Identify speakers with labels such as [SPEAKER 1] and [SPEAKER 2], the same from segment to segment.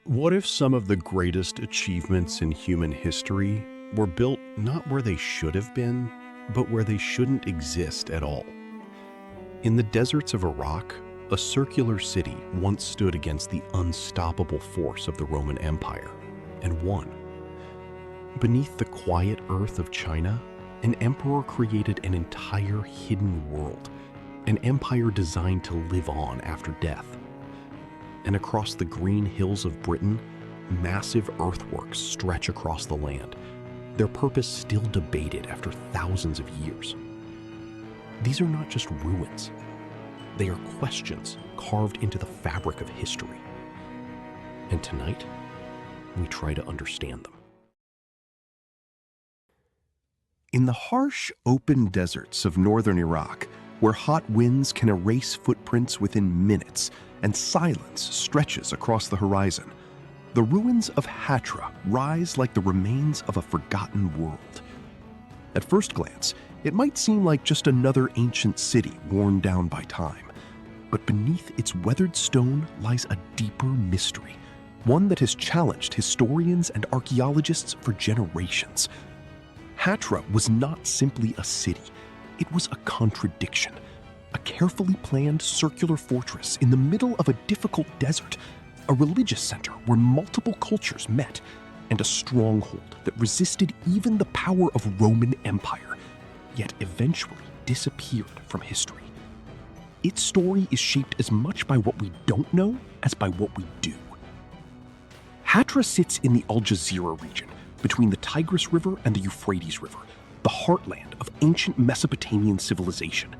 [SPEAKER 1] What if some of the greatest achievements in human history were built not where they should have been, but where they shouldn't exist at all? In the deserts of Iraq, a circular city once stood against the unstoppable force of the Roman Empire and won. Beneath the quiet earth of China, an emperor created an entire hidden world, an empire designed to live on after death. And across the green hills of Britain, massive earthworks stretch across the land, their purpose still debated after thousands of years. These are not just ruins. They are questions carved into the fabric of history. And tonight, we try to understand them. In the harsh, open deserts of northern Iraq, where hot winds can erase footprints within minutes and silence stretches across the horizon, the ruins of Hatra rise like the remains of a forgotten world. At first glance, it might seem like just another ancient city worn down by time, but beneath its weathered stone lies a deeper mystery, one that has challenged historians and archaeologists for generations. Hatra was not simply a city. It was a contradiction, a carefully planned circular fortress in the middle of a difficult desert, a religious center where multiple cultures met, and a stronghold that resisted even the power of Roman Empire, yet eventually disappeared from history. Its story is shaped as much by what we don't know as by what we do. Hatra sits in the Al Jazeera region, between the Tigris River and the Euphrates River, the heartland of ancient Mesopotamian civilization.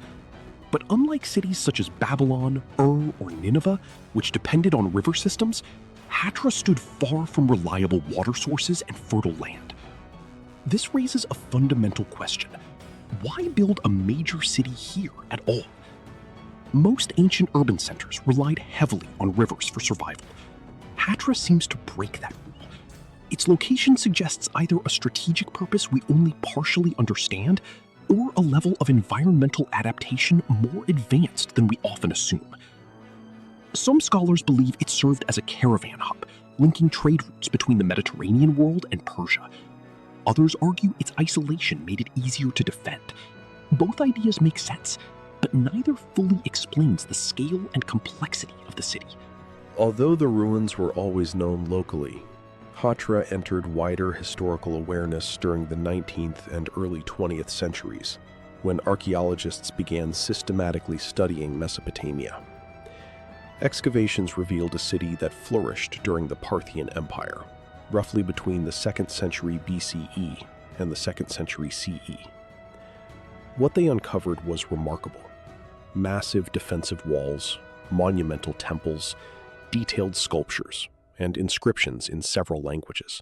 [SPEAKER 1] But unlike cities such as Babylon, Ur, or Nineveh, which depended on river systems, Hatra stood far from reliable water sources and fertile land. This raises a fundamental question. Why build a major city here at all? Most ancient urban centers relied heavily on rivers for survival. Hatra seems to break that rule. Its location suggests either a strategic purpose we only partially understand, or a level of environmental adaptation more advanced than we often assume. Some scholars believe it served as a caravan hub, linking trade routes between the Mediterranean world and Persia. Others argue its isolation made it easier to defend. Both ideas make sense, but neither fully explains the scale and complexity of the city.
[SPEAKER 2] Although the ruins were always known locally, Hatra entered wider historical awareness during the 19th and early 20th centuries, when archaeologists began systematically studying Mesopotamia. Excavations revealed a city that flourished during the Parthian Empire, roughly between the 2nd century BCE and the 2nd century CE. What they uncovered was remarkable. Massive defensive walls, monumental temples, detailed sculptures, and inscriptions in several languages.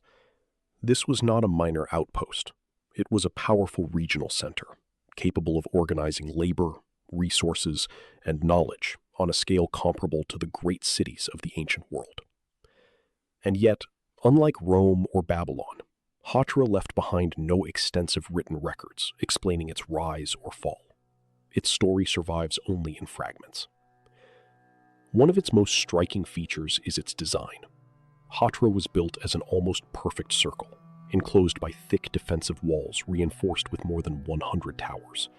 [SPEAKER 2] This was not a minor outpost. It was a powerful regional center, capable of organizing labor, resources, and knowledge on a scale comparable to the great cities of the ancient world. And yet, unlike Rome or Babylon, Hatra left behind no extensive written records explaining its rise or fall. Its story survives only in fragments. One of its most striking features is its design. Hatra was built as an almost perfect circle, enclosed by thick defensive walls reinforced with more than 100 towers.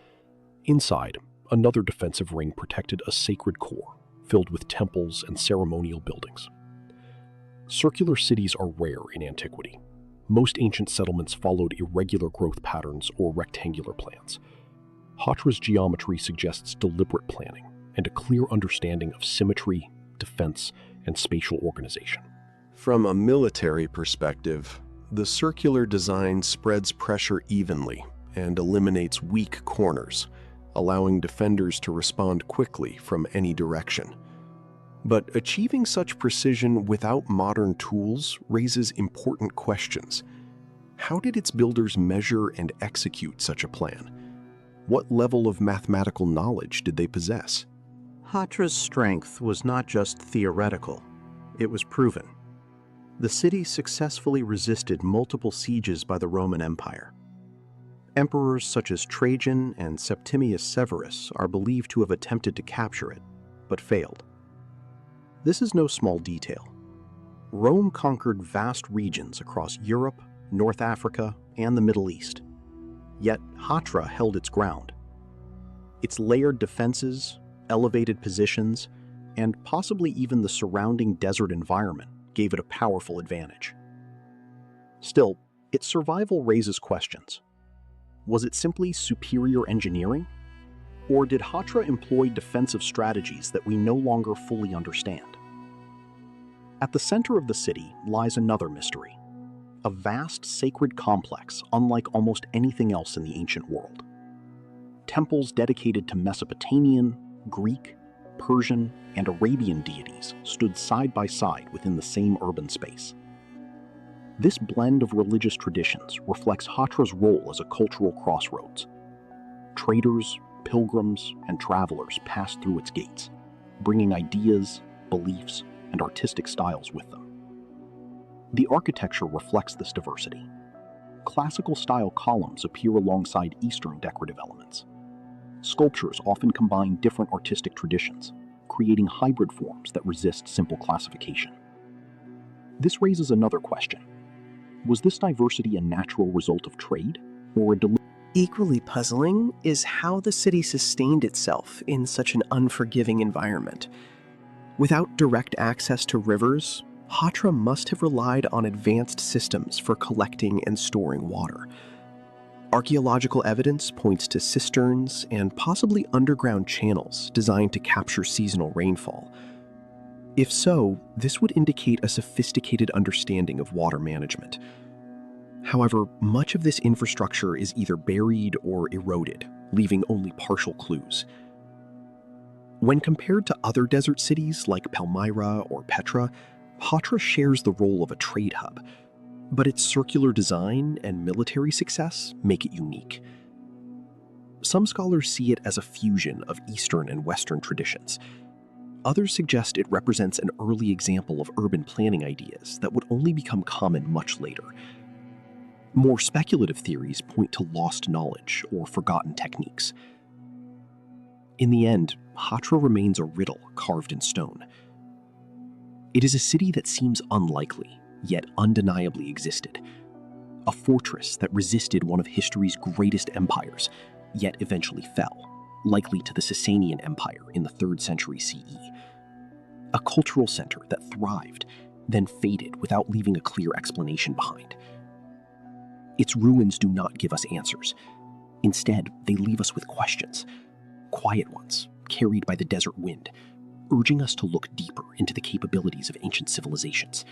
[SPEAKER 2] Inside, another defensive ring protected a sacred core, filled with temples and ceremonial buildings. Circular cities are rare in antiquity. Most ancient settlements followed irregular growth patterns or rectangular plans. Hatra's geometry suggests deliberate planning and a clear understanding of symmetry, defense, and spatial organization.
[SPEAKER 1] From a military perspective, the circular design spreads pressure evenly and eliminates weak corners, allowing defenders to respond quickly from any direction. But achieving such precision without modern tools raises important questions. How did its builders measure and execute such a plan? What level of mathematical knowledge did they possess?
[SPEAKER 3] Hatra's strength was not just theoretical, it was proven. The city successfully resisted multiple sieges by the Roman Empire. Emperors such as Trajan and Septimius Severus are believed to have attempted to capture it, but failed. This is no small detail. Rome conquered vast regions across Europe, North Africa, and the Middle East. Yet Hatra held its ground. Its layered defenses, elevated positions, and possibly even the surrounding desert environment gave it a powerful advantage. Still, its survival raises questions. Was it simply superior engineering? Or did Hatra employ defensive strategies that we no longer fully understand? At the center of the city lies another mystery, a vast sacred complex unlike almost anything else in the ancient world. Temples dedicated to Mesopotamian, Greek, Persian, and Arabian deities stood side by side within the same urban space. This blend of religious traditions reflects Hatra's role as a cultural crossroads. Traders, pilgrims, and travelers passed through its gates, bringing ideas, beliefs, and artistic styles with them. The architecture reflects this diversity. Classical-style columns appear alongside Eastern decorative elements. Sculptures often combine different artistic traditions, creating hybrid forms that resist simple classification. This raises another question. Was this diversity a natural result of trade, or a deliberate?
[SPEAKER 4] Equally puzzling is how the city sustained itself in such an unforgiving environment. Without direct access to rivers, Hatra must have relied on advanced systems for collecting and storing water. Archaeological evidence points to cisterns and possibly underground channels designed to capture seasonal rainfall. If so, this would indicate a sophisticated understanding of water management. However, much of this infrastructure is either buried or eroded, leaving only partial clues. When compared to other desert cities like Palmyra or Petra, Hatra shares the role of a trade hub, but its circular design and military success make it unique. Some scholars see it as a fusion of Eastern and Western traditions. Others suggest it represents an early example of urban planning ideas that would only become common much later. More speculative theories point to lost knowledge or forgotten techniques. In the end, Hatra remains a riddle carved in stone. It is a city that seems unlikely, yet undeniably existed. A fortress that resisted one of history's greatest empires, yet eventually fell, likely to the Sasanian Empire in the 3rd century CE. A cultural center that thrived, then faded without leaving a clear explanation behind. Its ruins do not give us answers. Instead, they leave us with questions, quiet ones, carried by the desert wind, urging us to look deeper into the capabilities of ancient civilizations.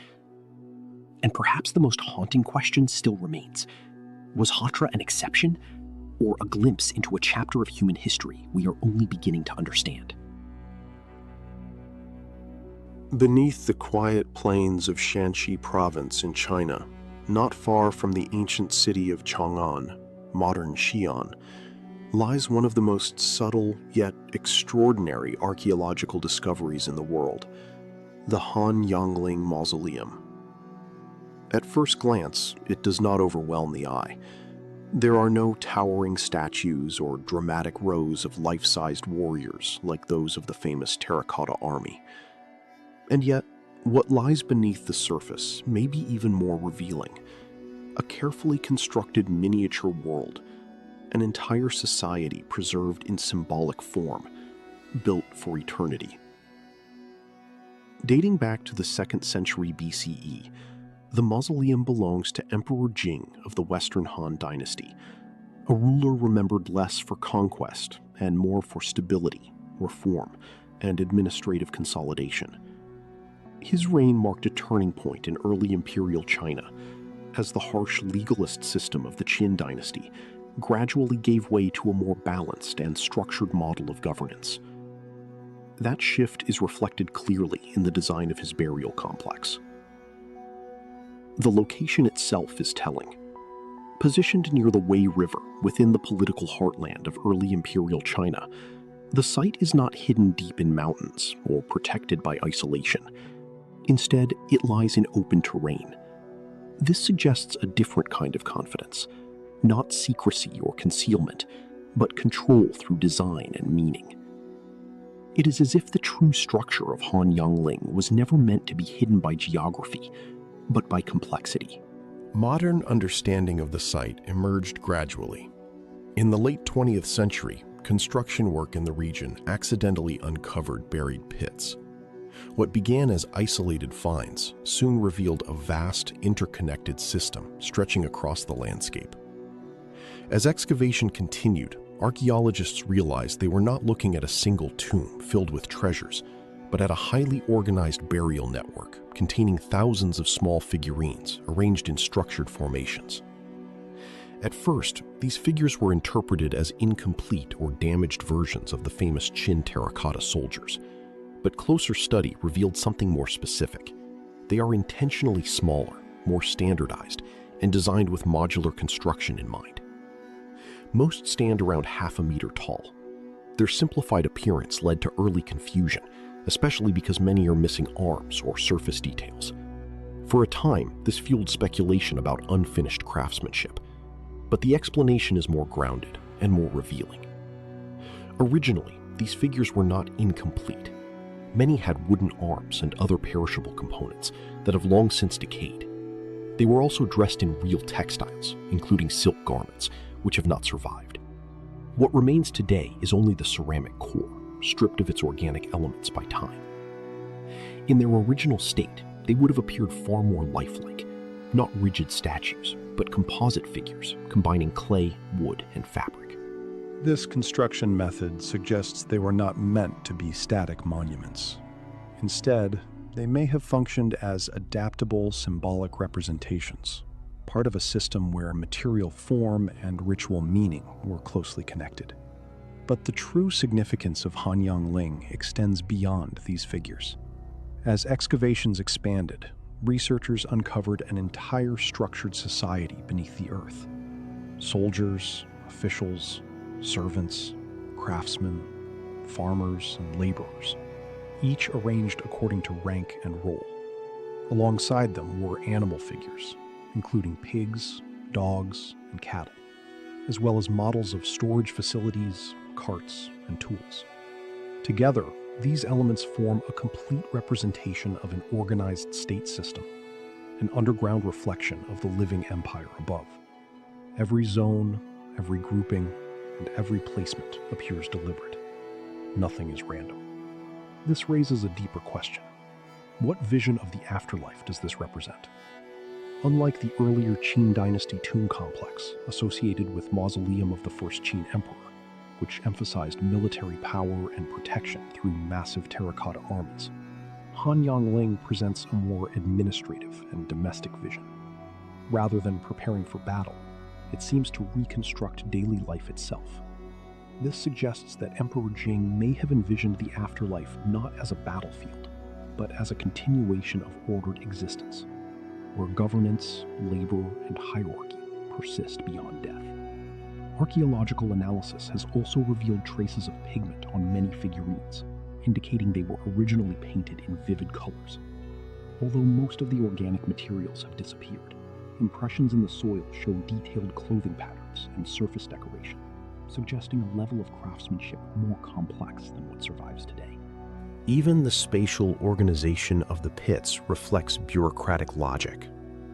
[SPEAKER 4] And perhaps the most haunting question still remains. Was Hatra an exception, or a glimpse into a chapter of human history we are only beginning to understand?
[SPEAKER 2] Beneath the quiet plains of Shanxi province in China, not far from the ancient city of Chang'an, modern Xi'an, lies one of the most subtle yet extraordinary archaeological discoveries in the world, the Han Yangling Mausoleum. At first glance, it does not overwhelm the eye. There are no towering statues or dramatic rows of life-sized warriors like those of the famous terracotta army. And yet, what lies beneath the surface may be even more revealing. A carefully constructed miniature world, an entire society preserved in symbolic form, built for eternity. Dating back to the 2nd century BCE, the mausoleum belongs to Emperor Jing of the Western Han Dynasty, a ruler remembered less for conquest and more for stability, reform, and administrative consolidation. His reign marked a turning point in early imperial China, as the harsh legalist system of the Qin dynasty gradually gave way to a more balanced and structured model of governance. That shift is reflected clearly in the design of his burial complex. The location itself is telling. Positioned near the Wei River within the political heartland of early imperial China, the site is not hidden deep in mountains or protected by isolation. Instead, it lies in open terrain. This suggests a different kind of confidence, not secrecy or concealment, but control through design and meaning.
[SPEAKER 3] It is as if the true structure of Han Yangling was never meant to be hidden by geography, but by complexity.
[SPEAKER 2] Modern understanding of the site emerged gradually. In the late 20th century, construction work in the region accidentally uncovered buried pits. What began as isolated finds soon revealed a vast, interconnected system stretching across the landscape. As excavation continued, archaeologists realized they were not looking at a single tomb filled with treasures, but at a highly organized burial network containing thousands of small figurines arranged in structured formations. At first, these figures were interpreted as incomplete or damaged versions of the famous Qin terracotta soldiers, but closer study revealed something more specific. They are intentionally smaller, more standardized, and designed with modular construction in mind. Most stand around half a meter tall. Their simplified appearance led to early confusion, especially because many are missing arms or surface details. For a time, this fueled speculation about unfinished craftsmanship, but the explanation is more grounded and more revealing. Originally, these figures were not incomplete. Many had wooden arms and other perishable components that have long since decayed. They were also dressed in real textiles, including silk garments, which have not survived. What remains today is only the ceramic core, stripped of its organic elements by time. In their original state, they would have appeared far more lifelike, not rigid statues, but composite figures combining clay, wood, and fabric.
[SPEAKER 1] This construction method suggests they were not meant to be static monuments. Instead, they may have functioned as adaptable symbolic representations, part of a system where material form and ritual meaning were closely connected. But the true significance of Han Yangling extends beyond these figures. As excavations expanded, researchers uncovered an entire structured society beneath the earth. Soldiers, officials, servants, craftsmen, farmers, and laborers, each arranged according to rank and role. Alongside them were animal figures, including pigs, dogs, and cattle, as well as models of storage facilities, carts, and tools. Together, these elements form a complete representation of an organized state system, an underground reflection of the living empire above. Every zone, every grouping, and every placement appears deliberate. Nothing is random. This raises a deeper question. What vision of the afterlife does this represent? Unlike the earlier Qin dynasty tomb complex associated with Mausoleum of the first Qin emperor, which emphasized military power and protection through massive terracotta armies, Han Yangling presents a more administrative and domestic vision. Rather than preparing for battle, it seems to reconstruct daily life itself. This suggests that Emperor Jing may have envisioned the afterlife not as a battlefield, but as a continuation of ordered existence, where governance, labor, and hierarchy persist beyond death. Archaeological analysis has also revealed traces of pigment on many figurines, indicating they were originally painted in vivid colors. Although most of the organic materials have disappeared, impressions in the soil show detailed clothing patterns and surface decoration, suggesting a level of craftsmanship more complex than what survives today.
[SPEAKER 3] Even the spatial organization of the pits reflects bureaucratic logic,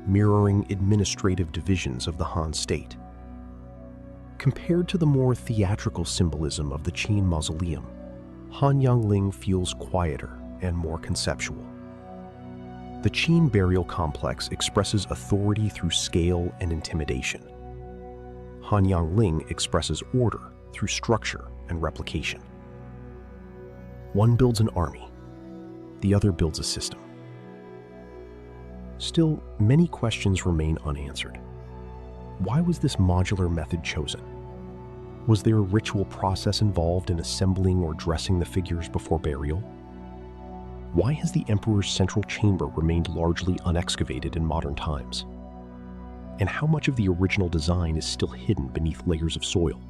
[SPEAKER 3] mirroring administrative divisions of the Han state. Compared to the more theatrical symbolism of the Qin mausoleum, Han Yangling feels quieter and more conceptual. The Qin burial complex expresses authority through scale and intimidation. Han Yangling expresses order through structure and replication. One builds an army, the other builds a system. Still, many questions remain unanswered. Why was this modular method chosen? Was there a ritual process involved in assembling or dressing the figures before burial? Why has the emperor's central chamber remained largely unexcavated in modern times? And how much of the original design is still hidden beneath layers of soil?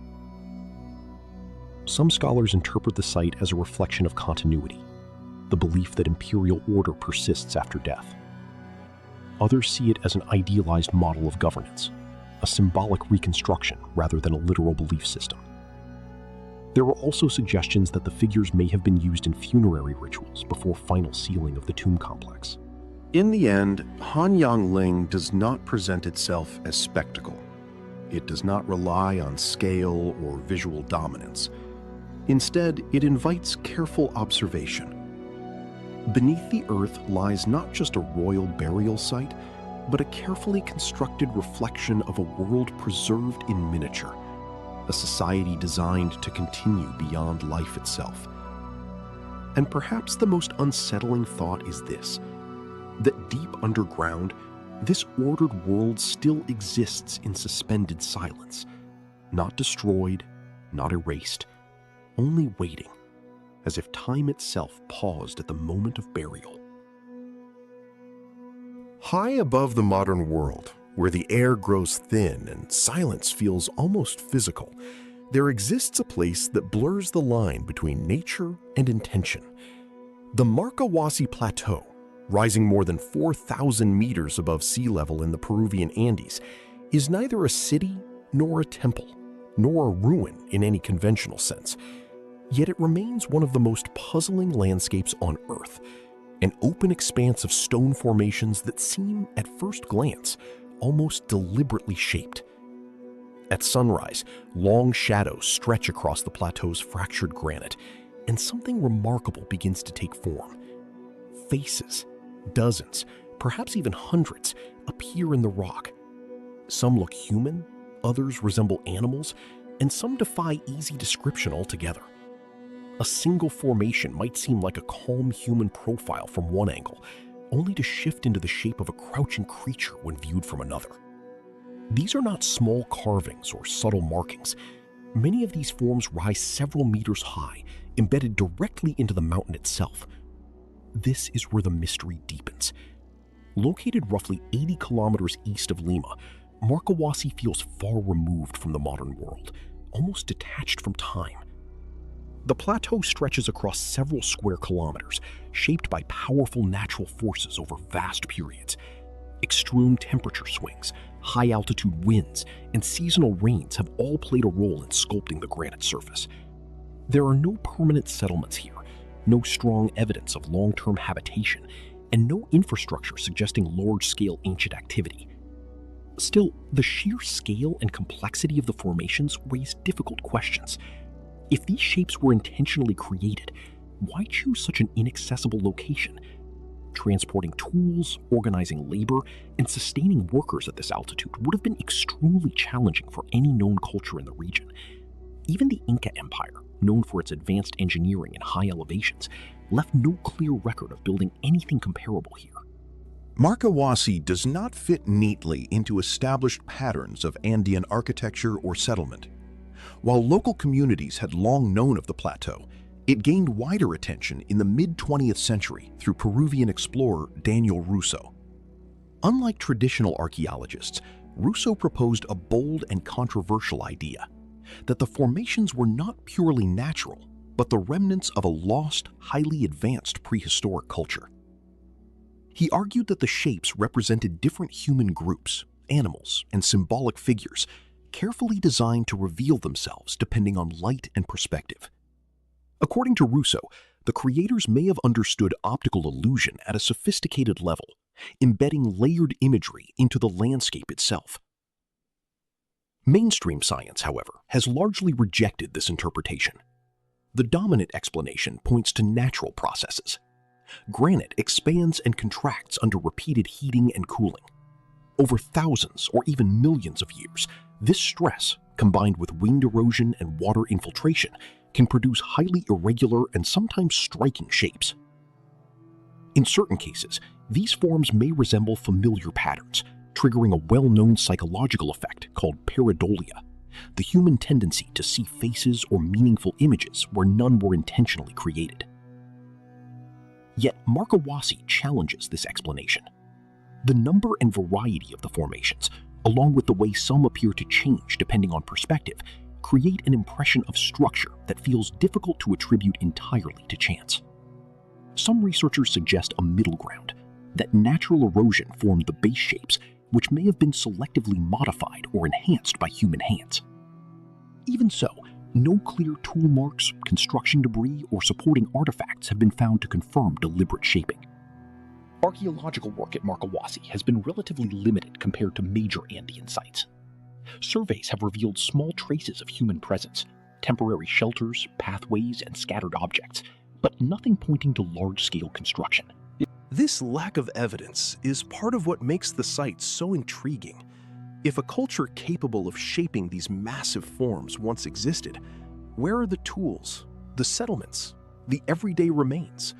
[SPEAKER 3] Some scholars interpret the site as a reflection of continuity, the belief that imperial order persists after death. Others see it as an idealized model of governance, a symbolic reconstruction rather than a literal belief system.
[SPEAKER 2] There were also suggestions that the figures may have been used in funerary rituals before final sealing of the tomb complex.
[SPEAKER 1] In the end, Hanyangling does not present itself as spectacle. It does not rely on scale or visual dominance. Instead, it invites careful observation. Beneath the earth lies not just a royal burial site, but a carefully constructed reflection of a world preserved in miniature, a society designed to continue beyond life itself. And perhaps the most unsettling thought is this: that deep underground, this ordered world still exists in suspended silence, not destroyed, not erased, only waiting, as if time itself paused at the moment of burial. High above the modern world, where the air grows thin and silence feels almost physical, there exists a place that blurs the line between nature and intention. The Marcahuasi Plateau, rising more than 4,000 meters above sea level in the Peruvian Andes, is neither a city nor a temple, nor a ruin in any conventional sense. Yet it remains one of the most puzzling landscapes on Earth, an open expanse of stone formations that seem, at first glance, almost deliberately shaped. At sunrise, long shadows stretch across the plateau's fractured granite, and something remarkable begins to take form. Faces, dozens, perhaps even hundreds, appear in the rock. Some look human, others resemble animals, and some defy easy description altogether. A single formation might seem like a calm human profile from one angle, only to shift into the shape of a crouching creature when viewed from another. These are not small carvings or subtle markings. Many of these forms rise several meters high, embedded directly into the mountain itself. This is where the mystery deepens. Located roughly 80 kilometers east of Lima, Marcahuasi feels far removed from the modern world, almost detached from time. The plateau stretches across several square kilometers, shaped by powerful natural forces over vast periods. Extreme temperature swings, high-altitude winds, and seasonal rains have all played a role in sculpting the granite surface. There are no permanent settlements here, no strong evidence of long-term habitation, and no infrastructure suggesting large-scale ancient activity. Still, the sheer scale and complexity of the formations raise difficult questions. If these shapes were intentionally created, why choose such an inaccessible location? Transporting tools, organizing labor, and sustaining workers at this altitude would have been extremely challenging for any known culture in the region. Even the Inca Empire, known for its advanced engineering and high elevations, left no clear record of building anything comparable here. Marcahuasi does not fit neatly into established patterns of Andean architecture or settlement. While local communities had long known of the plateau, it gained wider attention in the mid-20th century through Peruvian explorer Daniel Russo. Unlike traditional archaeologists, Russo proposed a bold and controversial idea: that the formations were not purely natural, but the remnants of a lost, highly advanced prehistoric culture. He argued that the shapes represented different human groups, animals, and symbolic figures, carefully designed to reveal themselves depending on light and perspective. According to Russo, the creators may have understood optical illusion at a sophisticated level, embedding layered imagery into the landscape itself. Mainstream science, however, has largely rejected this interpretation. The dominant explanation points to natural processes. Granite expands and contracts under repeated heating and cooling. Over thousands or even millions of years, this stress, combined with wind erosion and water infiltration, can produce highly irregular and sometimes striking shapes. In certain cases, these forms may resemble familiar patterns, triggering a well-known psychological effect called pareidolia, the human tendency to see faces or meaningful images where none were intentionally created. Yet Marcahuasi challenges this explanation. The number and variety of the formations, along with the way some appear to change depending on perspective, create an impression of structure that feels difficult to attribute entirely to chance. Some researchers suggest a middle ground, that natural erosion formed the base shapes, which may have been selectively modified or enhanced by human hands. Even so,
[SPEAKER 5] No clear tool marks, construction debris, or supporting artifacts have been found to confirm deliberate shaping. Archaeological work at Markawasi has been relatively limited compared to major Andean sites. Surveys have revealed small traces of human presence, temporary shelters, pathways, and scattered objects, but nothing pointing to large-scale construction.
[SPEAKER 1] This lack of evidence is part of what makes the site so intriguing. If a culture capable of shaping these massive forms once existed, where are the tools, the settlements, the everyday remains?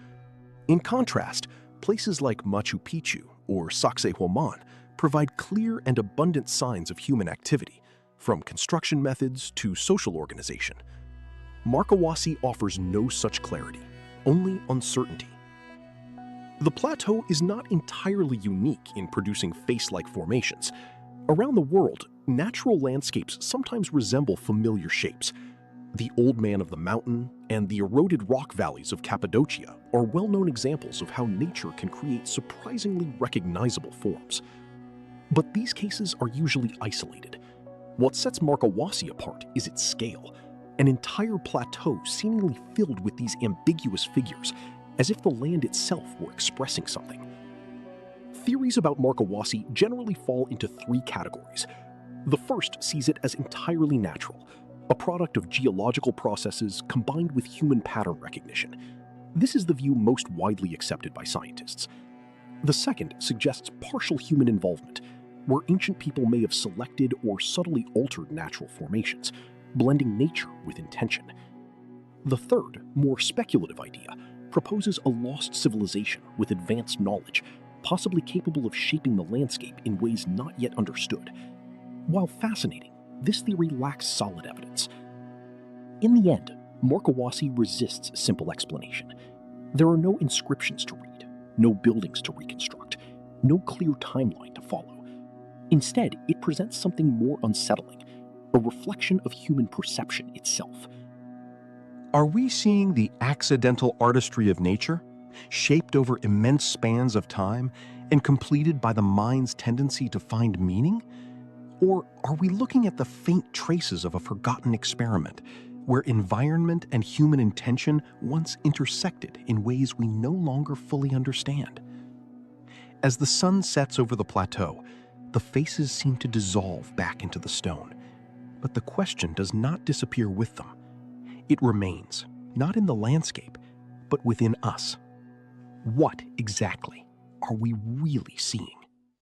[SPEAKER 1] In contrast, places like Machu Picchu or Sacsayhuaman provide clear and abundant signs of human activity, from construction methods to social organization. Markawasi offers no such clarity, only uncertainty. The plateau is not entirely unique in producing face-like formations. Around the world, natural landscapes sometimes resemble familiar shapes. The Old Man of the Mountain and the eroded rock valleys of Cappadocia are well-known examples of how nature can create surprisingly recognizable forms. But these cases are usually isolated. What sets Markawasi apart is its scale, an entire plateau seemingly filled with these ambiguous figures, as if the land itself were expressing something. Theories about Markawasi generally fall into three categories. The first sees it as entirely natural, a product of geological processes combined with human pattern recognition. This is the view most widely accepted by scientists. The second suggests partial human involvement, where ancient people may have selected or subtly altered natural formations, blending nature with intention. The third, more speculative idea, proposes a lost civilization with advanced knowledge, possibly capable of shaping the landscape in ways not yet understood. While fascinating, this theory lacks solid evidence. In the end, Markawasi resists simple explanation. There are no inscriptions to read, no buildings to reconstruct, no clear timeline to follow. Instead, it presents something more unsettling, a reflection of human perception itself. Are we seeing the accidental artistry of nature, shaped over immense spans of time and completed by the mind's tendency to find meaning? Or are we looking at the faint traces of a forgotten experiment, where environment and human intention once intersected in ways we no longer fully understand? As the sun sets over the plateau, the faces seem to dissolve back into the stone, but the question does not disappear with them. It remains, not in the landscape, but within us. What exactly are we really seeing?